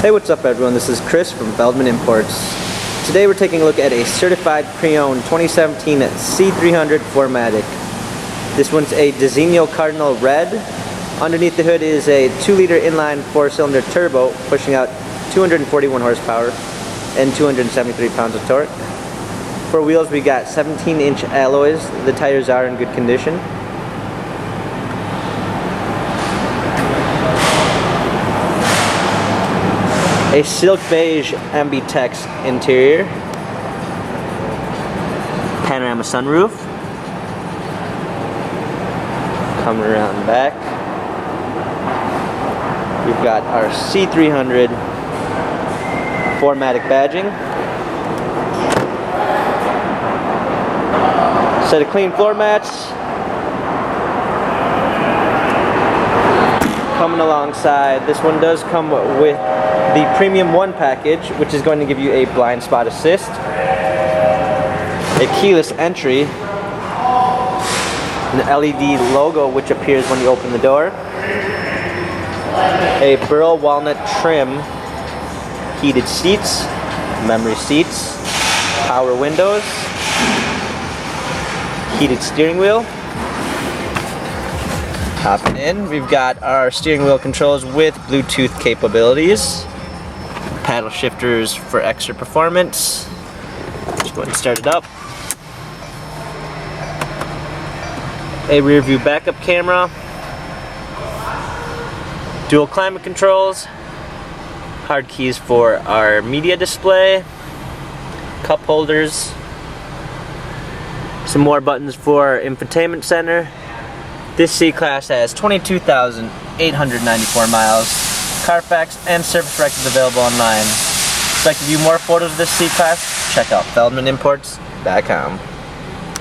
Hey, what's up everyone? This is Chris from Feldmann Imports. Today we're taking a look at a certified pre-owned 2017 C300 4MATIC. This one's a Designo Cardinal Red. Underneath the hood is a 2-liter inline 4-cylinder turbo pushing out 241 horsepower and 273 pounds of torque. For wheels we got 17-inch alloys. The tires are in good condition. A silk beige Ambitex interior, panorama sunroof, coming around the back, we've got our C300 4MATIC badging, set of clean floor mats, coming alongside. This one does come with the Premium 1 package, which is going to give you a blind spot assist, a keyless entry, an LED logo which appears when you open the door, a burl walnut trim, heated seats, memory seats, power windows, heated steering wheel. Hopping in, we've got our steering wheel controls with Bluetooth capabilities, paddle shifters for extra performance. Just go ahead and start it up. A rear view backup camera, dual climate controls, hard keys for our media display, cup holders, some more buttons for our infotainment center. This C-Class has 22,894 miles. Carfax and service records available online. If you'd like to view more photos of this C-Class, check out feldmanimports.com.